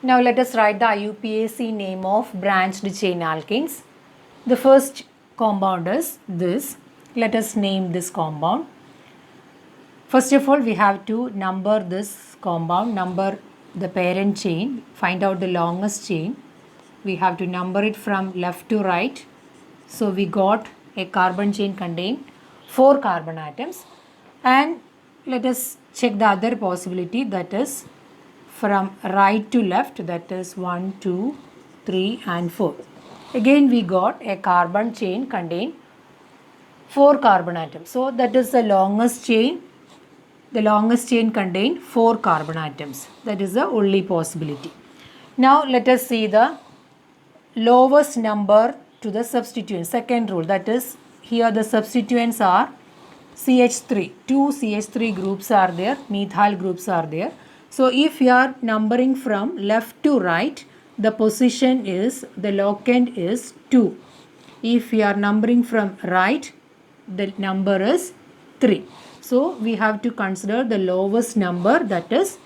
Now let us write the IUPAC name of branched chain alkenes. The first compound is this. Let us name this compound. First of all, we have to number this compound, number the parent chain, find out the longest chain. We have to number it from left to right. So we got a carbon chain contain 4 carbon atoms, and let us check the other possibility, that is from right to left, that is 1, 2, 3 and 4. Again we got a carbon chain contain 4 carbon atoms. So that is the longest chain. The longest chain contain 4 carbon atoms. That is the only possibility. Now let us see the lowest number to the substituent. Second rule, that is here the substituents are CH3. 2 CH3 groups are there, methyl groups are there. So if you are numbering from left to right, the position is, the locant is 2. If you are numbering from right, the number is 3. So we have to consider the lowest number, that is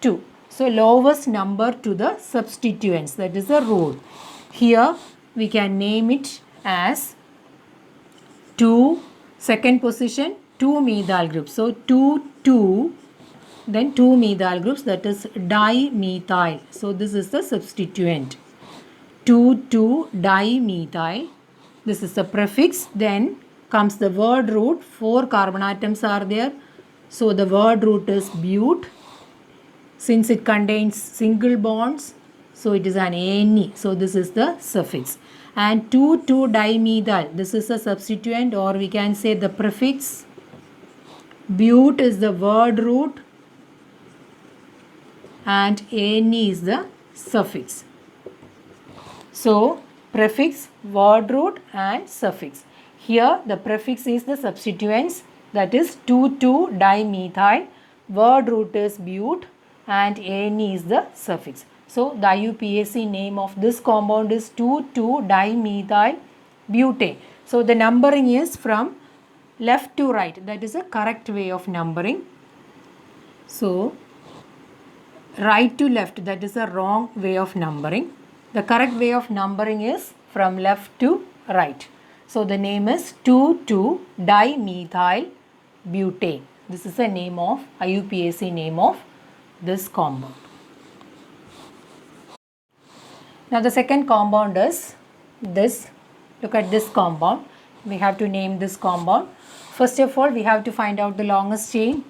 2. So lowest number to the substituents, that is the rule. Here we can name it as 2, second position 2 methyl groups. So 2, 2, then 2 methyl groups, that is dimethyl. So this is the substituent. 2, 2 dimethyl. This is the prefix. Then comes the word root. 4 carbon atoms are there. So the word root is but. Since it contains single bonds, so it is an ANE. So this is the suffix. And 2, 2 dimethyl. This is a substituent, or we can say the prefix. But is the word root, and ANE is the suffix. So prefix, word root and suffix. Here the prefix is the substituents, that is 2, 2 dimethyl, word root is but, and ANE is the suffix. So the IUPAC name of this compound is 2, 2 dimethyl butane. So the numbering is from left to right. That is a correct way of numbering. So right to left, that is a wrong way of numbering. The correct way of numbering is from left to right. So the name is 2, 2 dimethyl butane. This is the name of IUPAC name of this compound. Now the second compound is this. Look at this compound. We have to name this compound. First of all, we have to find out the longest chain,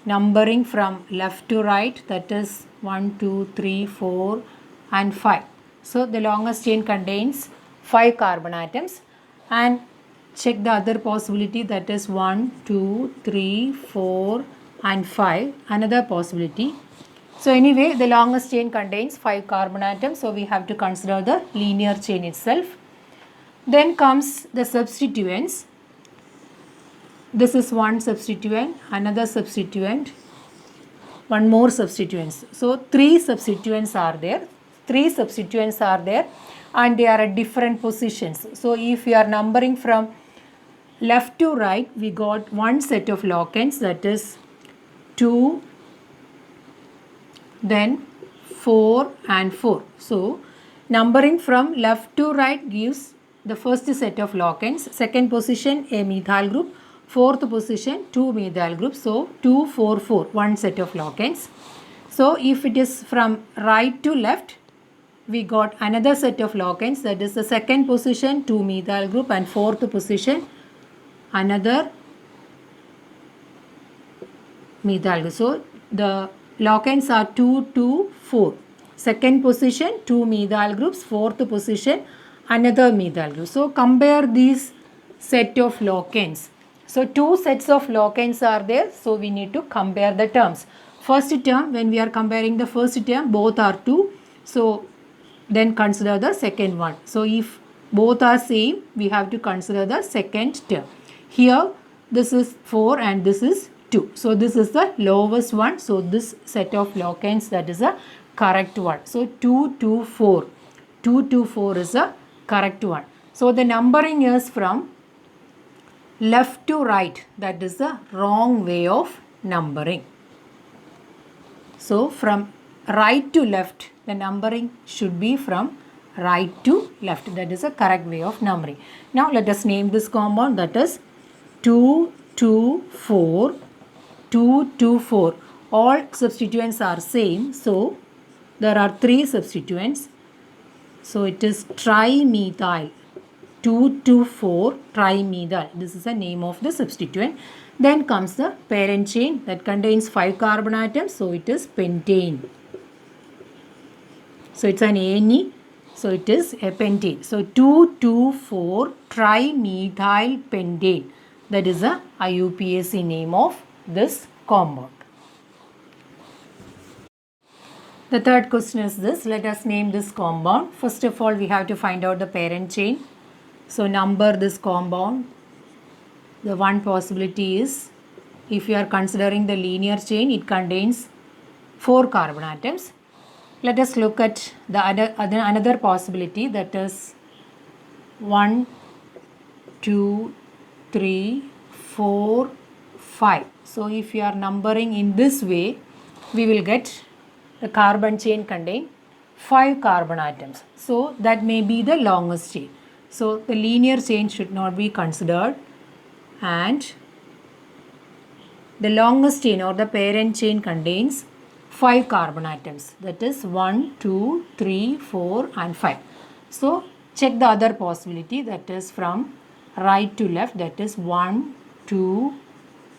numbering from left to right, that is 1, 2, 3, 4 and 5. So the longest chain contains 5 carbon atoms, and check the other possibility, that is 1, 2, 3, 4 and 5, another possibility. So anyway, the longest chain contains 5 carbon atoms, so we have to consider the linear chain itself. Then comes the substituents. This is one substituent, another substituent, one more substituents. So 3 substituents are there. 3 substituents are there, and they are at different positions. So if you are numbering from left to right, we got one set of locants, that is 2, then 4 and 4. So numbering from left to right gives the first set of locants. Second position a methyl group. Fourth position 2 methyl groups. So 2, 4, 4, one set of locants. So if it is from right to left, we got another set of locants, that is the second position 2 methyl group, and fourth position another methyl group. So the locants are 2, 2, 4. Second position 2 methyl groups, fourth position another methyl group. So compare these set of locants. So 2 sets of locants are there, so we need to compare the terms. First term, when we are comparing the first term, both are 2. So then consider the second one. So if both are same, we have to consider the second term. Here this is 4 and this is 2. So this is the lowest one. So this set of locants, that is a correct one. So 2, 2, 4. 2, 2, 4 is a correct one. So the numbering is from left to right, that is the wrong way of numbering. So from right to left, the numbering should be from right to left. That is a correct way of numbering. Now let us name this compound, that is 2,2,4, 2,2,4. All substituents are same, so there are 3 substituents. So it is trimethyl, 2,2,4 trimethyl. This is the name of the substituent. Then comes the parent chain that contains 5 carbon atoms, so it is pentane. So it's an ANE, so it is a pentane. So 2,2,4 trimethyl pentane. That is the IUPAC name of this compound. The third question is this. Let us name this compound. First of all, we have to find out the parent chain. So number this compound. The one possibility is, if you are considering the linear chain, it contains 4 carbon atoms. Let us look at the another possibility, that is 1, 2, 3, 4, 5. So if you are numbering in this way, we will get the carbon chain contain 5 carbon atoms. So that may be the longest chain. So the linear chain should not be considered, and the longest chain or the parent chain contains 5 carbon atoms, that is 1, 2, 3, 4 and 5. So check the other possibility, that is from right to left, that is 1, 2,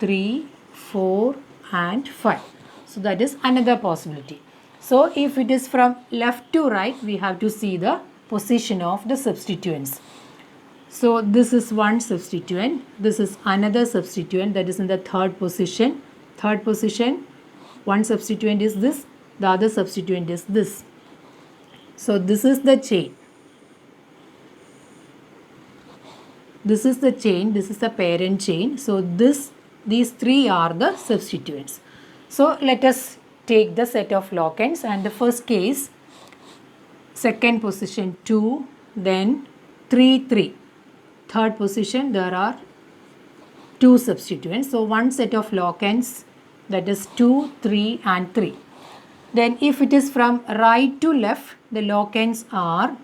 3, 4 and 5. So that is another possibility. So if it is from left to right, we have to see the position of the substituents. So this is one substituent, this is another substituent, that is in the third position. Third position, one substituent is this, the other substituent is this. So this is the chain. This is the chain, this is the parent chain. So these 3 are the substituents. So let us take the set of locands, and the first case, second position 2, then 3, 3. Third position, there are 2 substituents. So one set of locands, that is 2, 3 and 3. Then if it is from right to left, the locands are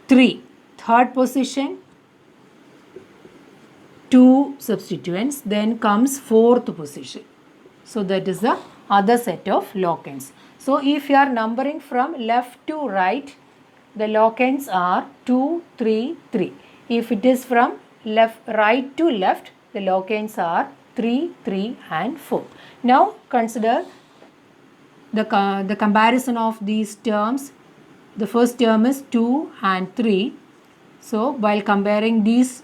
3. Third position, 2 substituents. Then comes fourth position. So that is the other set of locands. So if you are numbering from left to right, the locands are 2, 3, 3. If it is from right to left, the locands are 3, 3 and 4. Now consider the comparison of these terms. The first term is 2 and 3. So while comparing these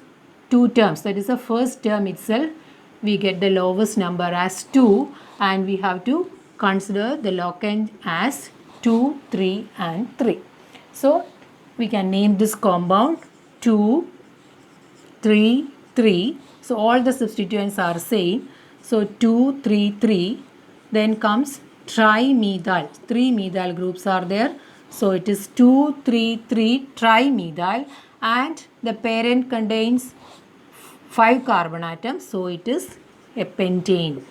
2 terms, that is the first term itself, we get the lowest number as 2, and we have to consider the locand as 2, 3 and 3. So we can name this compound 2, 3, 3. So all the substituents are same. So 2, 3, 3. Then comes trimethyl. 3 methyl groups are there. So it is 2, 3, 3 trimethyl, and the parent contains 5 carbon atoms. So it is a pentane.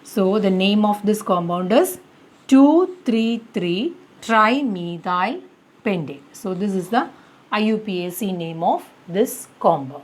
So the name of this compound is 2,3,3 trimethyl pentane. So this is the IUPAC name of this compound.